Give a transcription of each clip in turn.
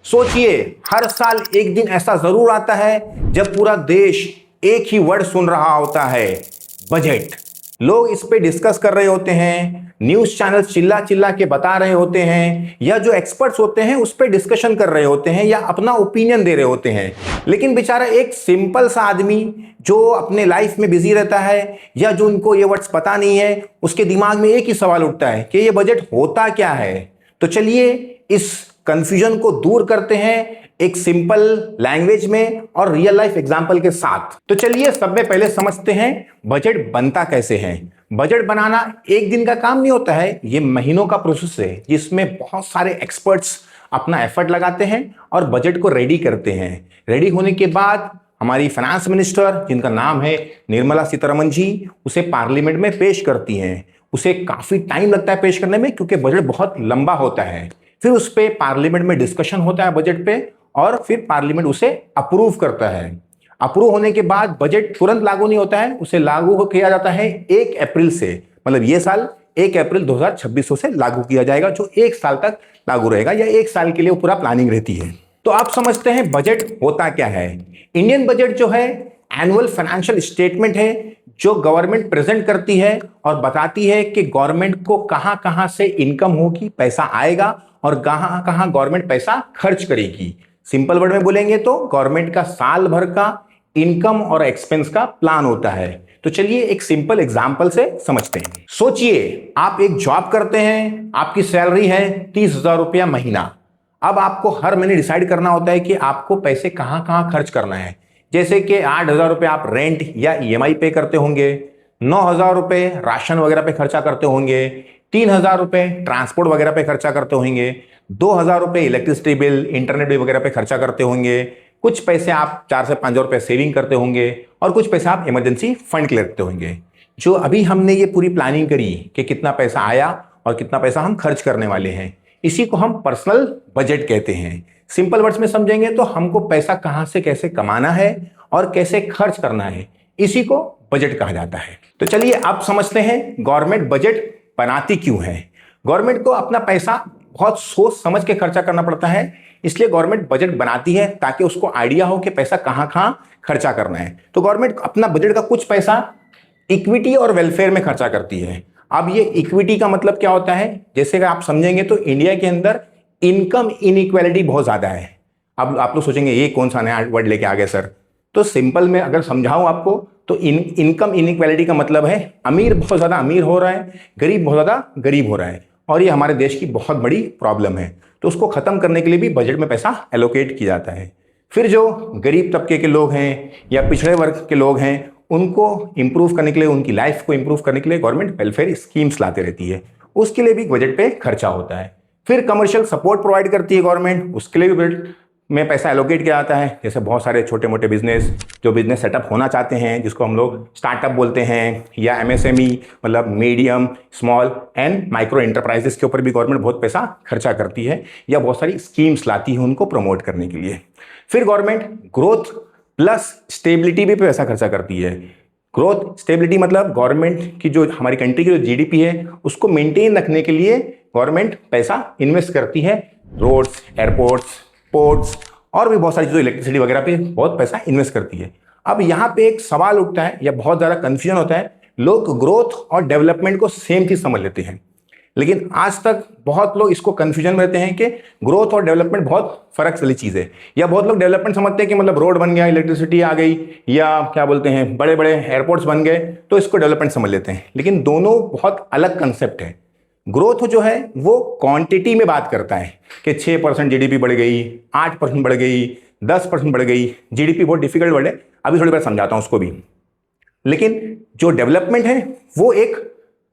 सोचिए, हर साल एक दिन ऐसा जरूर आता है जब पूरा देश एक ही वर्ड सुन रहा होता है, बजट। लोग इस पे डिस्कस कर रहे होते हैं, न्यूज चैनल चिल्ला चिल्ला के बता रहे होते हैं, या जो एक्सपर्ट्स होते हैं उस पे डिस्कशन कर रहे होते हैं या अपना ओपिनियन दे रहे होते हैं। लेकिन बेचारा एक सिंपल सा आदमी जो अपने लाइफ में बिजी रहता है या जो उनको ये वर्ड्स पता नहीं है, उसके दिमाग में एक ही सवाल उठता है कि ये बजट होता क्या है। तो चलिए इस कंफ्यूजन को दूर करते हैं एक सिंपल लैंग्वेज में और रियल लाइफ एग्जांपल के साथ। तो चलिए सब में पहले समझते हैं बजट बनता कैसे है। बजट बनाना एक दिन का काम नहीं होता है, ये महीनों का प्रोसेस है जिसमें बहुत सारे एक्सपर्ट्स अपना एफर्ट लगाते हैं और बजट को रेडी करते हैं। रेडी होने के बाद हमारी फाइनेंस मिनिस्टर, जिनका नाम है निर्मला सीतारमण जी, उसे पार्लियामेंट में पेश करती हैं। उसे काफी टाइम लगता है पेश करने में क्योंकि बजट बहुत लंबा होता है। फिर उस पे पार्लियामेंट में डिस्कशन होता है बजट पे और फिर पार्लियामेंट उसे अप्रूव करता है। अप्रूव होने के बाद बजट तुरंत लागू नहीं होता है, उसे लागू किया जाता है 1 अप्रैल से। मतलब ये साल 1 अप्रैल 2026 से लागू किया जाएगा, जो 1 साल तक लागू रहेगा या 1 साल के लिए पूरा प्लानिंग रहती है। तो आप समझते हैं बजट होता क्या है। इंडियन बजट जो है एनुअल फाइनेंशियल स्टेटमेंट है जो गवर्नमेंट प्रेजेंट करती है और बताती है कि गवर्नमेंट को कहां कहां से इनकम होगी, पैसा आएगा और कहां कहां गवर्नमेंट पैसा खर्च करेगी। सिंपल वर्ड में बोलेंगे तो गवर्नमेंट का साल भर का इनकम और एक्सपेंस का प्लान होता है। तो चलिए एक सिंपल एग्जांपल से समझते हैं। सोचिए आप एक जॉब करते हैं, आपकी सैलरी है 30,000 रुपया महीना। अब आपको हर महीने डिसाइड करना होता है कि आपको पैसे कहां कहां खर्च करना है। जैसे कि 8,000 रुपये आप रेंट या ईएमआई पे करते होंगे, 9,000 रुपये राशन वगैरह पे खर्चा करते होंगे, 3,000 रुपये ट्रांसपोर्ट वगैरह पे खर्चा करते होंगे, 2,000 रुपये इलेक्ट्रिसिटी बिल, इंटरनेट बिल वगैरह पे खर्चा करते होंगे, कुछ पैसे आप 4 से 5,000 रुपये सेविंग करते होंगे और कुछ पैसे आप इमरजेंसी फंड के लिए रखते होंगे। जो अभी हमने ये पूरी प्लानिंग करी कि कितना पैसा आया और कितना पैसा हम खर्च करने वाले हैं, इसी को हम पर्सनल बजट कहते हैं। सिंपल वर्ड्स में समझेंगे तो हमको पैसा कहां से कैसे कमाना है और कैसे खर्च करना है, इसी को बजट कहा जाता है। तो चलिए अब समझते हैं गवर्नमेंट बजट बनाती क्यों है। गवर्नमेंट को अपना पैसा बहुत सोच समझ के खर्चा करना पड़ता है, इसलिए गवर्नमेंट बजट बनाती है ताकि उसको आइडिया हो कि पैसा कहां कहां खर्चा करना है। तो गवर्नमेंट अपना बजट का कुछ पैसा इक्विटी और वेलफेयर में खर्चा करती है। अब ये इक्विटी का मतलब क्या होता है, जैसे कि आप समझेंगे तो इंडिया के अंदर इनकम इनइक्वालिटी बहुत ज्यादा है। अब आप लोग सोचेंगे ये कौन सा नया वर्ड लेके आ गए सर। तो सिंपल में अगर समझाऊं आपको तो इनकम इनइक्वालिटी का मतलब है अमीर बहुत ज्यादा अमीर हो रहा है, गरीब बहुत ज्यादा गरीब हो रहा है, और ये हमारे देश की बहुत बड़ी प्रॉब्लम है। तो उसको खत्म करने के लिए भी बजट में पैसा एलोकेट किया जाता है। फिर जो गरीब तबके के लोग हैं या पिछड़े वर्ग के लोग हैं, उनको इंप्रूव करने के लिए, उनकी लाइफ को इंप्रूव करने के लिए गवर्नमेंट वेलफेयर स्कीम्स लाते रहती है, उसके लिए भी बजट पे खर्चा होता है। फिर कमर्शियल सपोर्ट प्रोवाइड करती है गवर्नमेंट, उसके लिए भी बजट में पैसा एलोकेट किया जाता है। जैसे बहुत सारे छोटे मोटे बिजनेस जो बिजनेस सेटअप होना चाहते हैं, जिसको हम लोग स्टार्टअप बोलते हैं, या एमएसएमई मतलब medium small and micro enterprises के ऊपर भी गवर्नमेंट बहुत पैसा खर्चा करती है या बहुत सारी स्कीम्स लाती है उनको प्रमोट करने के लिए। फिर गवर्नमेंट ग्रोथ प्लस स्टेबिलिटी भी पैसा खर्चा करती है। ग्रोथ स्टेबिलिटी मतलब गवर्नमेंट की जो हमारी कंट्री की जो जीडीपी है उसको मेंटेन रखने के लिए गवर्नमेंट पैसा इन्वेस्ट करती है। रोड्स, एयरपोर्ट्स, पोर्ट्स और भी बहुत सारी चीज़ों, इलेक्ट्रिसिटी वगैरह पे बहुत पैसा इन्वेस्ट करती है। अब यहाँ पे एक सवाल उठता है या बहुत ज़्यादा कंफ्यूजन होता है, लोग ग्रोथ और डेवलपमेंट को सेम चीज़ समझ लेते हैं, लेकिन आज तक बहुत लोग इसको कंफ्यूजन में रहते हैं कि ग्रोथ और डेवलपमेंट बहुत फर्क वाली चीज़ है। या बहुत लोग डेवलपमेंट समझते हैं कि मतलब रोड बन गया, इलेक्ट्रिसिटी आ गई, या क्या बोलते हैं बड़े बड़े एयरपोर्ट्स बन गए तो इसको डेवलपमेंट समझ लेते हैं, लेकिन दोनों बहुत अलग कंसेप्ट है। ग्रोथ जो है वो क्वांटिटी में बात करता है कि 6% जीडीपी बढ़ गई, 8% बढ़ गई, 10% बढ़ गई। जीडीपी बहुत डिफिकल्ट वर्ड है, अभी थोड़ी बार समझाता हूं उसको भी। लेकिन जो डेवलपमेंट है वो एक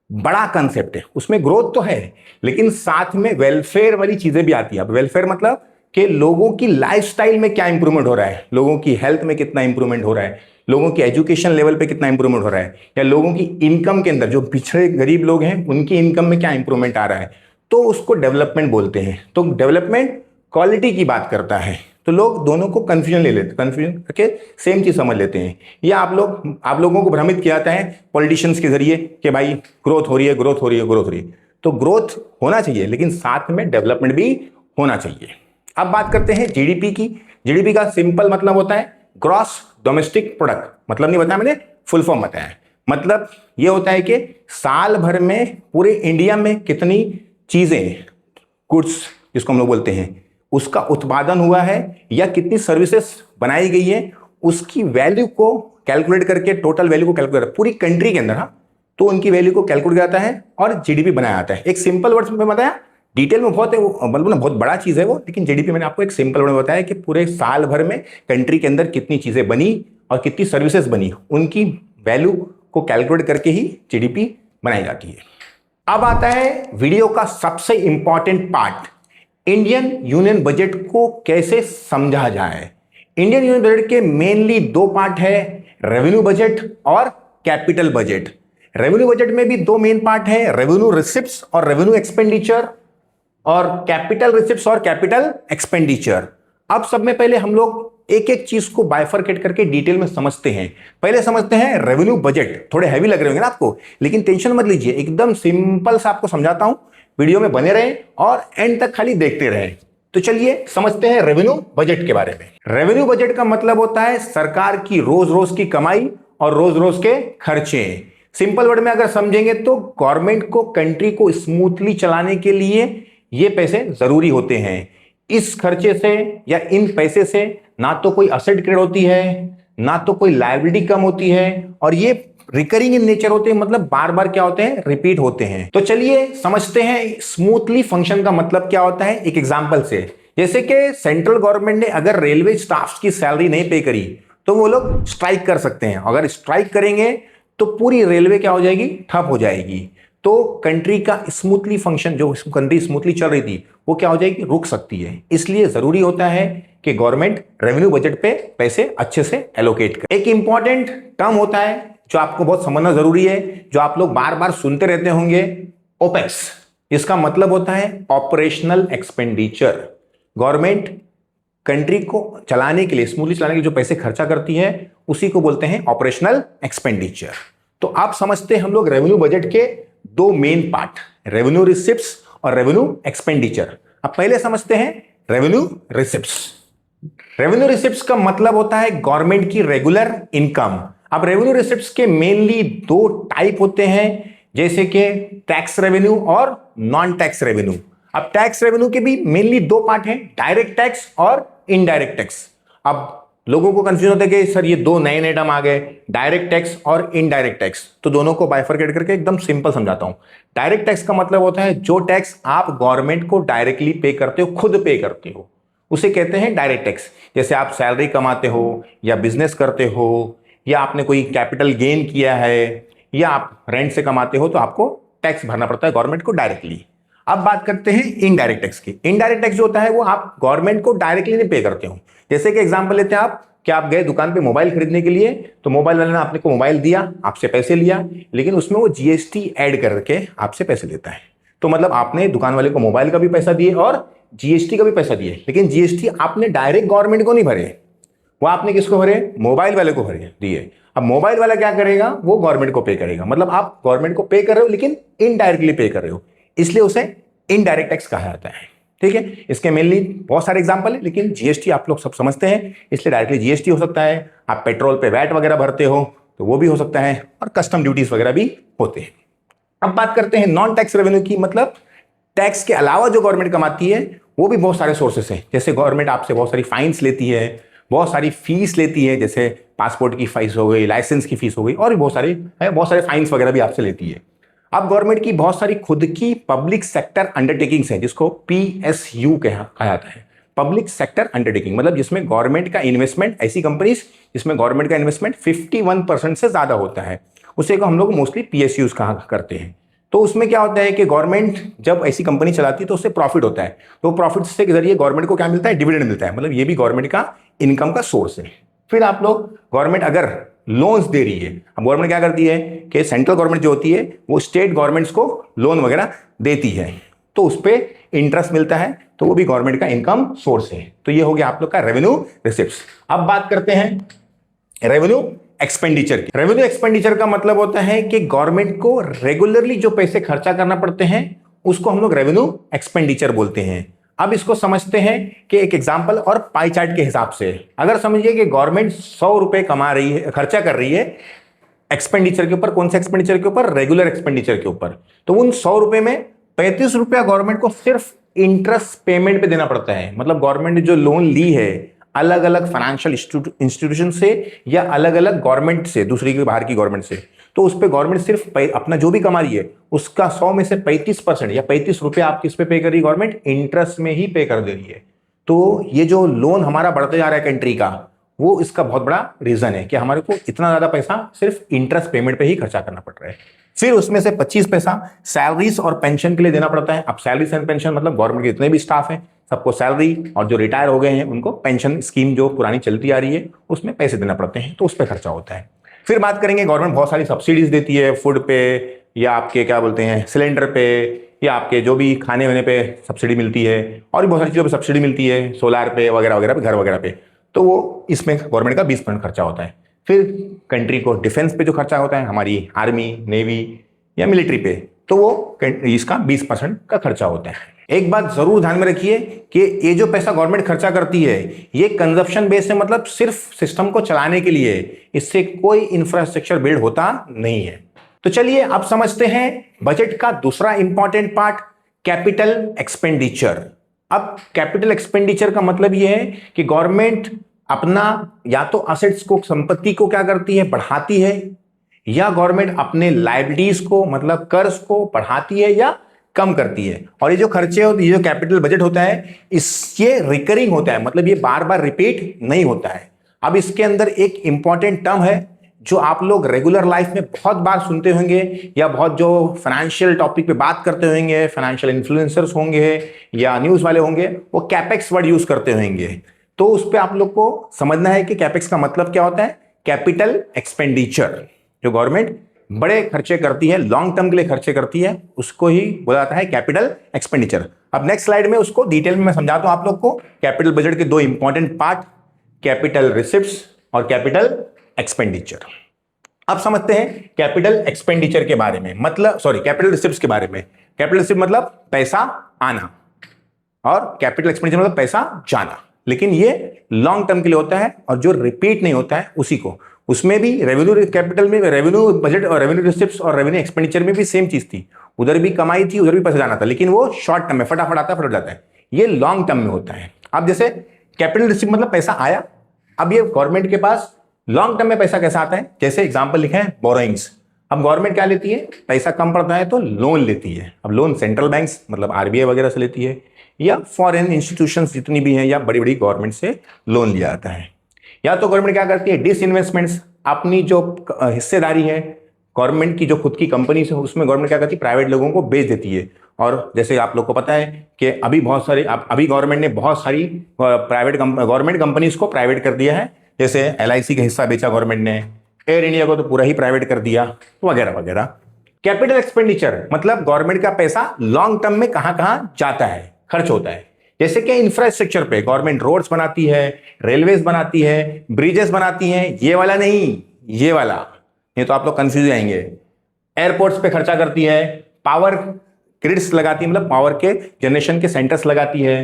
बड़ा कंसेप्ट है, उसमें ग्रोथ तो है लेकिन साथ में वेलफेयर वाली चीजें भी आती है। अब वेलफेयर मतलब कि लोगों की लाइफस्टाइल में क्या इंप्रूवमेंट हो रहा है, लोगों की हेल्थ में कितना इंप्रूवमेंट हो रहा है, लोगों की एजुकेशन लेवल पे कितना इंप्रूवमेंट हो रहा है, या लोगों की इनकम के अंदर जो पिछड़े गरीब लोग हैं उनकी इनकम में क्या इंप्रूवमेंट आ रहा है, तो उसको डेवलपमेंट बोलते हैं। तो डेवलपमेंट क्वालिटी की बात करता है। तो लोग दोनों को कंफ्यूजन ले लेते, कंफ्यूजन करके सेम चीज समझ लेते हैं। या आप लोगों को भ्रमित किया जाता है पॉलिटिशियंस के जरिए कि भाई ग्रोथ हो रही है, ग्रोथ हो रही है, ग्रोथ हो रही है। तो ग्रोथ होना चाहिए लेकिन साथ में डेवलपमेंट भी होना चाहिए। अब बात करते हैं जीडीपी की। जीडीपी का सिंपल मतलब होता है ग्रॉस डोमेस्टिक प्रोडक्ट। मतलब नहीं बताया मैंने, फुल फॉर्म बताया। मतलब ये होता है कि साल भर में पूरे इंडिया में कितनी चीजें, गुड्स जिसको हम लोग बोलते हैं, उसका उत्पादन हुआ है या कितनी सर्विसेज बनाई गई है, उसकी वैल्यू को कैलकुलेट करके, टोटल वैल्यू को कैलकुलेट पूरी कंट्री के अंदर, हाँ, तो उनकी वैल्यू को कैलकुलेट जाता है और जीडीपी बनाया जाता है। एक सिंपल वर्ड्स में बताया, डिटेल में बहुत है वो, मतलब ना बहुत बड़ा चीज है वो, लेकिन जीडीपी मैंने आपको एक सिंपल वर्ड में बताया कि पूरे साल भर में कंट्री के अंदर कितनी चीजें बनी और कितनी सर्विसेज बनी, उनकी वैल्यू को कैलकुलेट करके ही जीडीपी बनाई जाती है। अब आता है वीडियो का सबसे important part, Indian union budget को कैसे समझा जाए। इंडियन यूनियन बजट के मेनली दो पार्ट है, रेवेन्यू बजट और कैपिटल बजट। रेवेन्यू बजट में भी दो मेन पार्ट है, रेवेन्यू रिसिप्ट्स और रेवेन्यू एक्सपेंडिचर, और कैपिटल रिसिप्ट्स और कैपिटल एक्सपेंडिचर। अब सब में पहले हम लोग एक एक चीज को बाइफरकेट करके डिटेल में समझते हैं। पहले समझते हैं रेवेन्यू बजट। थोड़े हैवी लग रहे होंगे ना आपको, लेकिन टेंशन मत लीजिए, एकदम सिंपल सा आपको समझाता हूं। वीडियो में बने रहें और एंड तक खाली देखते रहें। तो चलिए समझते हैं रेवेन्यू बजट के बारे में। रेवेन्यू बजट का मतलब होता है सरकार की रोज रोज की कमाई और रोज रोज के खर्चे। सिंपल वर्ड में अगर समझेंगे तो गवर्नमेंट को कंट्री को स्मूथली चलाने के लिए ये पैसे जरूरी होते हैं। इस खर्चे से या इन पैसे से ना तो कोई असेट क्रिएट होती है, ना तो कोई लायबिलिटी कम होती है, और ये रिकरिंग इन नेचर होते हैं, मतलब बार बार क्या होते हैं, रिपीट होते हैं। तो चलिए समझते हैं स्मूथली फंक्शन का मतलब क्या होता है एक एग्जांपल से। जैसे कि सेंट्रल गवर्नमेंट ने अगर रेलवे स्टाफ की सैलरी नहीं पे करी तो वो लोग स्ट्राइक कर सकते हैं। अगर स्ट्राइक करेंगे तो पूरी रेलवे क्या हो जाएगी, ठप हो जाएगी। तो कंट्री का स्मूथली फंक्शन, जो कंट्री स्मूथली चल रही थी, वो क्या हो जाएगी, रुक सकती है। इसलिए जरूरी होता है कि गवर्नमेंट रेवेन्यू बजट पे पैसे अच्छे से एलोकेट करे। एक इंपॉर्टेंट टर्म होता है जो आपको बहुत समझना जरूरी है, जो आप लोग बार बार सुनते रहते होंगे, ओपेक्स। इसका मतलब होता है ऑपरेशनल एक्सपेंडिचर। गवर्नमेंट कंट्री को चलाने के लिए, स्मूथली चलाने के लिए जो पैसे खर्चा करती है, उसी को बोलते हैं ऑपरेशनल एक्सपेंडिचर। तो आप समझते हैं हम लोग रेवेन्यू बजट के दो मेन पार्ट, रेवेन्यू रिसिप्ट्स और रेवेन्यू एक्सपेंडिचर। अब पहले समझते हैं रेवेन्यू रिसिप्ट्स। रेवेन्यू रिसिप्ट्स का मतलब होता है गवर्नमेंट की रेगुलर इनकम। अब रेवेन्यू रिसिप्ट्स के मेनली दो टाइप होते हैं, जैसे कि टैक्स रेवेन्यू और नॉन टैक्स रेवेन्यू। अब टैक्स रेवेन्यू के भी मेनली दो पार्ट हैं, डायरेक्ट टैक्स और इनडायरेक्ट टैक्स। अब लोगों को कंफ्यूजन होता है कि सर ये दो नए नए टर्म आ गए, डायरेक्ट टैक्स और इनडायरेक्ट टैक्स। तो दोनों को बाइफरकेट करके एकदम सिंपल समझाता हूं। डायरेक्ट टैक्स का मतलब होता है जो टैक्स आप गवर्नमेंट को डायरेक्टली पे करते हो, खुद पे करते हो, उसे कहते हैं डायरेक्ट टैक्स। जैसे आप सैलरी कमाते हो या बिजनेस करते हो या आपने कोई कैपिटल गेन किया है या आप रेंट से कमाते हो, तो आपको टैक्स भरना पड़ता है गवर्नमेंट को डायरेक्टली। अब बात करते हैं इनडायरेक्ट टैक्स की। इनडायरेक्ट टैक्स जो होता है वो आप गवर्नमेंट को डायरेक्टली नहीं पे करते हो। जैसे कि एग्जांपल लेते हैं आप, कि आप गए दुकान पे मोबाइल खरीदने के लिए, तो मोबाइल वाले ने आपने को मोबाइल दिया, आपसे पैसे लिया, लेकिन उसमें वो जीएसटी ऐड करके आपसे पैसे लेता है। तो मतलब आपने दुकान वाले को मोबाइल का भी पैसा दिए और जीएसटी का भी पैसा दिए, लेकिन जीएसटी आपने डायरेक्ट गवर्नमेंट को नहीं भरे, वो आपने किसको भरे, मोबाइल वाले को भरे दिए। अब मोबाइल वाला क्या करेगा, वो गवर्नमेंट को पे करेगा। मतलब आप गवर्नमेंट को पे कर रहे हो लेकिन इनडायरेक्टली पे कर रहे हो, इसलिए उसे इनडायरेक्ट टैक्स कहा जाता है। ठीक है, इसके मेनली बहुत सारे एग्जांपल है, लेकिन जीएसटी आप लोग सब समझते हैं, इसलिए डायरेक्टली जीएसटी हो सकता है। आप पेट्रोल पे वैट वगैरह भरते हो तो वो भी हो सकता है, और कस्टम ड्यूटीज वगैरह भी होते हैं। अब बात करते हैं नॉन टैक्स रेवेन्यू की। मतलब टैक्स के अलावा जो गवर्नमेंट कमाती है वो भी बहुत सारे सोर्सेस हैं। जैसे गवर्नमेंट आपसे बहुत सारी फाइन्स लेती है, बहुत सारी फीस लेती है, जैसे पासपोर्ट की फीस हो गई, लाइसेंस की फीस हो गई, और भी बहुत सारे फाइन्स वगैरह भी आपसे लेती है। अब गवर्नमेंट की बहुत सारी खुद की पब्लिक सेक्टर अंडरटेकिंग्स हैं, जिसको पीएसयू कहा जाता है, पब्लिक सेक्टर अंडरटेकिंग। मतलब जिसमें गवर्नमेंट का इन्वेस्टमेंट, ऐसी कंपनीज जिसमें गवर्नमेंट का इन्वेस्टमेंट 51% से ज्यादा होता है, उसे को हम लोग मोस्टली पीएसयूज कहा करते हैं। तो उसमें क्या होता है कि गवर्नमेंट जब ऐसी कंपनी चलाती है तो उससे प्रॉफिट होता है, तो प्रॉफिट से के जरिए गवर्नमेंट को क्या मिलता है, डिविडेंड मिलता है। मतलब ये भी गवर्नमेंट का इनकम का सोर्स है। फिर आप लोग, गवर्नमेंट अगर लोन्स दे रही है, अब गवर्नमेंट क्या करती है कि सेंट्रल गवर्नमेंट जो होती है वो स्टेट गवर्नमेंट्स को लोन वगैरह देती है, तो उस पर इंटरेस्ट मिलता है, तो वो भी गवर्नमेंट का इनकम सोर्स है। तो ये हो गया आप लोग का रेवेन्यू रिसिप्ट्स। अब बात करते हैं रेवेन्यू एक्सपेंडिचर की। रेवेन्यू एक्सपेंडिचर का मतलब होता है कि गवर्नमेंट को रेगुलरली जो पैसे खर्चा करना पड़ते हैं उसको हम लोग रेवेन्यू एक्सपेंडिचर बोलते हैं। अब इसको समझते हैं कि एक एग्जाम्पल और पाई चार्ट के हिसाब से। अगर समझिए कि गवर्नमेंट 100 रुपए कमा रही है, खर्चा कर रही है एक्सपेंडिचर के ऊपर। कौन से एक्सपेंडिचर के ऊपर? रेगुलर एक्सपेंडिचर के ऊपर। तो उन 100 रुपए में 35 रुपया गवर्नमेंट को सिर्फ इंटरेस्ट पेमेंट पे देना पड़ता है। मतलब गवर्नमेंट ने जो लोन ली है अलग अलग फाइनेंशियल इंस्टीट्यूशन से या अलग अलग गवर्नमेंट से, दूसरी की बाहर की गवर्नमेंट से, तो उस पर गवर्नमेंट सिर्फ अपना जो भी कमा रही है उसका 100 में से 35% या 35 रुपए आप किस पे पे कर रही है? गवर्नमेंट इंटरेस्ट में ही पे कर दे रही है। तो ये जो लोन हमारा बढ़ते जा रहा है कंट्री का, वो इसका बहुत बड़ा रीजन है कि हमारे को इतना ज्यादा पैसा सिर्फ इंटरेस्ट पेमेंट पे ही खर्चा करना पड़ रहा है। फिर उसमें से 25 पैसा सैलरीज और पेंशन के लिए देना पड़ता है। अब सैलरीज एंड पेंशन मतलब गवर्नमेंट के जितने भी स्टाफ हैं सबको सैलरी, और जो रिटायर हो गए हैं उनको पेंशन स्कीम जो पुरानी चलती आ रही है उसमें पैसे देना पड़ते हैं, तो उस पर खर्चा होता है। फिर बात करेंगे, गवर्नमेंट बहुत सारी सब्सिडीज देती है फूड पे, या आपके क्या बोलते हैं सिलेंडर पे, या आपके जो भी खाने वाने पे सब्सिडी मिलती है, और भी बहुत सारी चीज़ों पे सब्सिडी मिलती है, सोलार पे वगैरह वगैरह पे, घर वगैरह पे। तो वो इसमें गवर्नमेंट का 20% खर्चा होता है। फिर कंट्री को डिफेंस पे जो खर्चा होता है, हमारी आर्मी, नेवी या मिलिट्री पे, तो वो इसका 20% का खर्चा होता है। एक बात जरूर ध्यान में रखिए कि ये जो पैसा गवर्नमेंट खर्चा करती है ये कंजप्शन बेस है, मतलब सिर्फ सिस्टम को चलाने के लिए, इससे कोई इंफ्रास्ट्रक्चर बिल्ड होता नहीं है। तो चलिए अब समझते हैं बजट का दूसरा इंपॉर्टेंट पार्ट, कैपिटल एक्सपेंडिचर। अब कैपिटल एक्सपेंडिचर का मतलब यह है कि गवर्नमेंट अपना या तो असेट्स को, संपत्ति को क्या करती है? बढ़ाती है, या गवर्नमेंट अपने लायबिलिटीज को मतलब कर्ज को बढ़ाती है या कम करती है। और ये जो खर्चे होते हैं, ये जो कैपिटल बजट होता है, ये रिकरिंग होता है, मतलब ये बार बार रिपीट नहीं होता है। अब इसके अंदर एक इंपॉर्टेंट टर्म है जो आप लोग रेगुलर लाइफ में बहुत बार सुनते होंगे, या बहुत जो फाइनेंशियल टॉपिक पे बात करते होंगे, फाइनेंशियल इन्फ्लुएंसर्स होंगे या न्यूज वाले होंगे, वो कैपेक्स वर्ड यूज करते होंगे। तो उस पर आप लोग को समझना है कि कैपेक्स का मतलब क्या होता है। कैपिटल एक्सपेंडिचर, जो गवर्नमेंट बड़े खर्चे करती है, लॉन्ग टर्म के लिए खर्चे करती है, उसको ही बोला जाता है कैपिटल एक्सपेंडिचर। अब नेक्स्ट स्लाइड में उसको डिटेल में मैं समझाता हूं आप लोग को। कैपिटल बजट के दो इंपॉर्टेंट पार्ट, कैपिटल रिसिप्ट्स और कैपिटल एक्सपेंडिचर। अब समझते हैं कैपिटल एक्सपेंडिचर के बारे में, मतलब सॉरी कैपिटल रिसिप्ट्स के बारे में। कैपिटल रिसिप्ट मतलब पैसा आना, और कैपिटल एक्सपेंडिचर मतलब पैसा जाना। लेकिन ये लॉन्ग टर्म के लिए होता है, और जो रिपीट नहीं होता है उसी को, उसमें भी रेवेन्यू कैपिटल में, रेवेन्यू बजट और रेवेन्यू रिसिप्ट्स और रेवेन्यू एक्सपेंडिचर में भी सेम चीज थी। उधर भी कमाई थी, उधर भी पैसा जाना था, लेकिन वो शॉर्ट टर्म में फटाफट आता है, फटाफट जाता है। ये लॉन्ग टर्म में होता है। अब जैसे कैपिटल रिसिप्ट मतलब पैसा आया, अब ये गवर्नमेंट के पास लॉन्ग टर्म में पैसा कैसा आता है, जैसे एग्जाम्पल लिखे हैं बोरोइंग्स। अब गवर्नमेंट क्या लेती है? पैसा कम पड़ता है तो लोन लेती है। अब लोन सेंट्रल बैंक्स मतलब आरबीआई वगैरह से लेती है, या फॉरेन इंस्टीट्यूशंस जितनी भी हैं, या बड़ी बड़ी गवर्नमेंट से लोन लिया जाता है। या तो गवर्नमेंट क्या करती है? डिसइन्वेस्टमेंट्स, अपनी जो हिस्सेदारी है गवर्नमेंट की, जो खुद की कंपनी से, उसमें गवर्नमेंट क्या करती है? प्राइवेट लोगों को बेच देती है। और जैसे आप लोग को पता है कि अभी बहुत सारी, अभी गवर्नमेंट ने बहुत सारी गवर्नमेंट कंपनीज को प्राइवेट कर दिया है। जैसे LIC का हिस्सा बेचा गवर्नमेंट ने, एयर इंडिया को तो पूरा ही प्राइवेट कर दिया, वगैरह वगैरह। कैपिटल एक्सपेंडिचर मतलब गवर्नमेंट का पैसा लॉन्ग टर्म में कहां कहां जाता है, खर्च होता है। जैसे कि इंफ्रास्ट्रक्चर पे गवर्नमेंट रोड्स बनाती है, रेलवेज बनाती है, ब्रिजेस बनाती है, ये वाला नहीं, ये वाला, ये तो आप लोग कंफ्यूज हो जाएंगे। एयरपोर्ट्स पे खर्चा करती है, पावर ग्रिड्स लगाती है, मतलब पावर के जनरेशन के सेंटर्स लगाती है,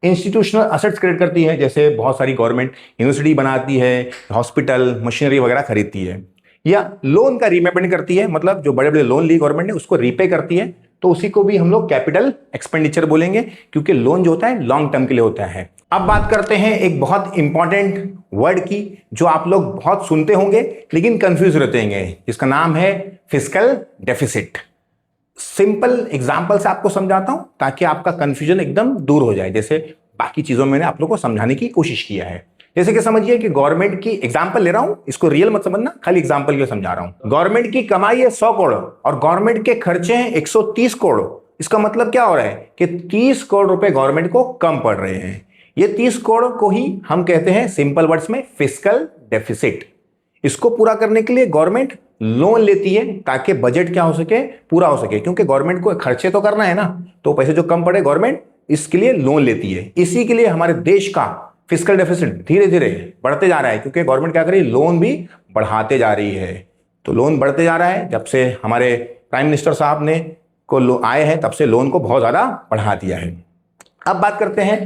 इंस्टीट्यूशनल असेट्स क्रिएट करती है, जैसे बहुत सारी गवर्नमेंट यूनिवर्सिटी बनाती है, हॉस्पिटल, मशीनरी वगैरह खरीदती है, या लोन का रीपेमेंट करती है, मतलब जो बड़े बड़े लोन ली गवर्नमेंट ने उसको रीपे करती है, तो उसी को भी हम लोग कैपिटल एक्सपेंडिचर बोलेंगे, क्योंकि लोन जो होता है लॉन्ग टर्म के लिए होता है। अब बात करते हैं एक बहुत इंपॉर्टेंट वर्ड की, जो आप लोग बहुत सुनते होंगे लेकिन कंफ्यूज रहते होंगे, जिसका नाम है फिस्कल डेफिसिट। सिंपल एग्जांपल से आपको समझाता हूं ताकि आपका कंफ्यूजन एकदम दूर हो जाए, जैसे बाकी चीजों में मैंने आप लोग को समझाने की कोशिश किया है। जैसे कि समझिए कि गवर्नमेंट की एग्जांपल ले रहा हूं, इसको रियल मत समझना, खाली एग्जांपल के समझा रहा हूं। गवर्नमेंट की कमाई है 100 करोड़ और गवर्नमेंट के खर्चे हैं 130 करोड़। इसका मतलब क्या हो रहा है कि 30 करोड़ रुपए गवर्नमेंट को कम पड़ रहे हैं। ये 30 करोड़ को ही हम कहते हैं सिंपल वर्ड्स में फिस्कल डेफिसिट। इसको पूरा करने के लिए गवर्नमेंट लोन लेती है ताकि बजट क्या हो सके, पूरा हो सके, क्योंकि गवर्नमेंट को खर्चे तो करना है ना, तो पैसे जो कम पड़े गवर्नमेंट इसके लिए लोन लेती है। इसी के लिए हमारे देश का फिस्कल डेफिसिट धीरे धीरे बढ़ते जा रहा है, क्योंकि गवर्नमेंट क्या कर रही है, लोन भी बढ़ाते जा रही है। तो लोन बढ़ते जा रहा है, जब से हमारे प्राइम मिनिस्टर साहब ने आए हैं तब से लोन को बहुत ज्यादा बढ़ा दिया है। अब बात करते हैं,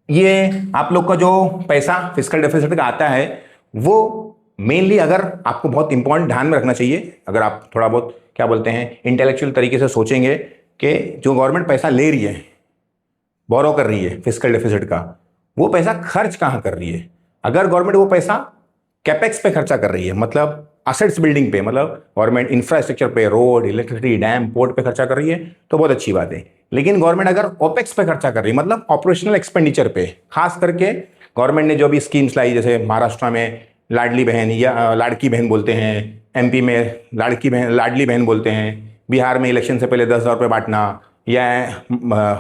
ये आप लोग का जो पैसा फिस्कल डेफिसिट का आता है वो मेनली, अगर आपको बहुत इंपॉर्टेंट ध्यान में रखना चाहिए, अगर आप थोड़ा बहुत क्या बोलते हैं इंटेलेक्चुअल तरीके से सोचेंगे कि जो गवर्नमेंट पैसा ले रही है, बोरो कर रही है फिस्कल डेफिसिट का, वो पैसा खर्च कहाँ कर रही है। अगर गवर्नमेंट वो पैसा कैपेक्स पे खर्चा कर रही है, मतलब असेट्स बिल्डिंग पे, मतलब गवर्नमेंट इंफ्रास्ट्रक्चर पे, रोड, इलेक्ट्रिसिटी, डैम, पोर्ट पे खर्चा कर रही है, तो बहुत अच्छी बात है। लेकिन गवर्नमेंट अगर ओपेक्स पे खर्चा कर रही है, मतलब ऑपरेशनल एक्सपेंडिचर पे, खास करके गवर्नमेंट ने जो भी स्कीम्स लाई, जैसे महाराष्ट्र में लाडली बहन या लाड़की बहन बोलते हैं, एमपी में लाडली बहन बोलते हैं, बिहार में इलेक्शन से पहले 10,000 रुपये बांटना, या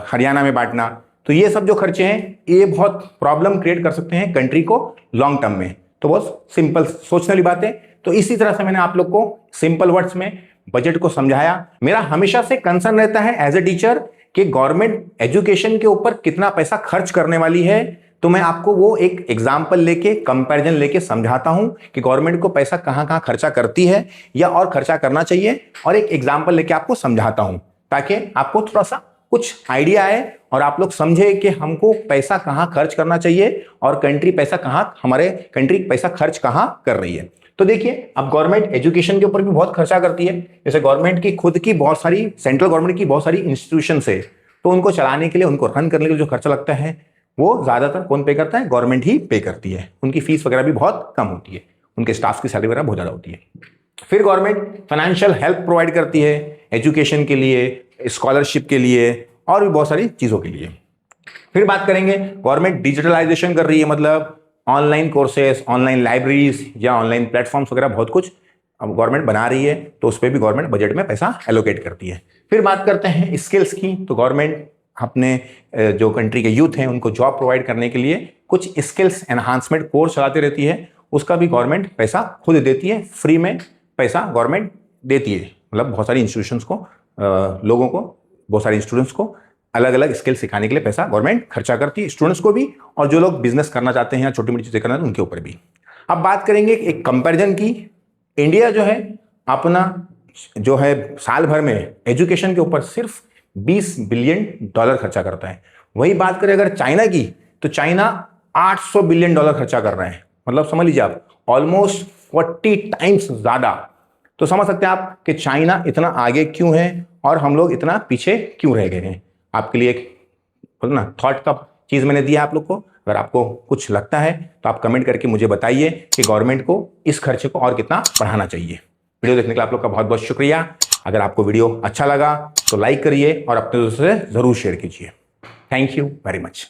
हरियाणा में बांटना, तो ये सब जो खर्चे हैं ये बहुत प्रॉब्लम क्रिएट कर सकते हैं कंट्री को लॉन्ग टर्म में। तो बहुत सिंपल सोचने वाली बात है। तो इसी तरह से मैंने आप लोग को सिंपल वर्ड्स में बजट को समझाया। मेरा हमेशा से कंसर्न रहता है एज ए टीचर कि गवर्नमेंट एजुकेशन के ऊपर कितना पैसा खर्च करने वाली है, तो मैं आपको वो एक एग्जाम्पल लेके, कंपैरिजन लेके समझाता हूं कि गवर्नमेंट को पैसा कहां कहां खर्चा करती है या और खर्चा करना चाहिए, और एक एग्जाम्पल लेके आपको समझाता हूं ताकि आपको थोड़ा सा कुछ आइडिया आए और आप लोग समझे कि हमको पैसा कहां खर्च करना चाहिए और हमारे कंट्री पैसा खर्च कहां कर रही है। तो देखिए, अब गवर्नमेंट एजुकेशन के ऊपर भी बहुत खर्चा करती है। जैसे गवर्नमेंट की खुद की बहुत सारी, सेंट्रल गवर्नमेंट की बहुत सारी इंस्टीट्यूशंस है, तो उनको चलाने के लिए, उनको रन करने के लिए जो खर्चा लगता है वो ज्यादातर कौन पे करता है? गवर्नमेंट ही पे करती है। उनकी फीस वगैरह भी बहुत कम होती है, उनके स्टाफ की सैलरी वगैरह बहुत ज्यादा होती है। फिर गवर्नमेंट फाइनेंशियल हेल्प प्रोवाइड करती है एजुकेशन के लिए, स्कॉलरशिप के लिए और भी बहुत सारी चीजों के लिए। फिर बात करेंगे, गवर्नमेंट डिजिटलाइजेशन कर रही है, मतलब ऑनलाइन कोर्सेस, ऑनलाइन लाइब्रेरीज या ऑनलाइन प्लेटफॉर्म्स वगैरह बहुत कुछ अब गवर्नमेंट बना रही है, तो उस पर भी गवर्नमेंट बजट में पैसा एलोकेट करती है। फिर बात करते हैं स्किल्स की, तो गवर्नमेंट अपने जो कंट्री के यूथ हैं उनको जॉब प्रोवाइड करने के लिए कुछ स्किल्स एनहांसमेंट कोर्स चलाती रहती है, उसका भी गवर्नमेंट पैसा खुद देती है, फ्री में पैसा गवर्नमेंट देती है। मतलब बहुत सारी इंस्टीट्यूशंस को, लोगों को, बहुत सारे स्टूडेंट्स को अलग अलग स्किल सिखाने के लिए पैसा गवर्नमेंट खर्चा करती है, स्टूडेंट्स को भी, और जो लोग बिजनेस करना चाहते हैं या छोटी मोटी चीजें करना है उनके ऊपर भी। अब बात करेंगे एक कंपैरिजन की। इंडिया जो है अपना जो है साल भर में एजुकेशन के ऊपर सिर्फ $20 बिलियन खर्चा करता है। वही बात करें अगर चाइना की, तो चाइना $800 बिलियन खर्चा कर रहे हैं। मतलब समझ लीजिए आप, ऑलमोस्ट 40 टाइम्स ज्यादा। तो समझ सकते हैं आप कि चाइना इतना आगे क्यों है और हम लोग इतना पीछे क्यों रह गए हैं। आपके लिए एक ना थॉट का चीज मैंने दिया आप लोग को। अगर आपको कुछ लगता है तो आप कमेंट करके मुझे बताइए कि गवर्नमेंट को इस खर्चे को और कितना बढ़ाना चाहिए। वीडियो देखने के लिए आप लोग का बहुत बहुत शुक्रिया। अगर आपको वीडियो अच्छा लगा तो लाइक करिए और अपने दोस्तों से जरूर शेयर कीजिए। Thank you very much.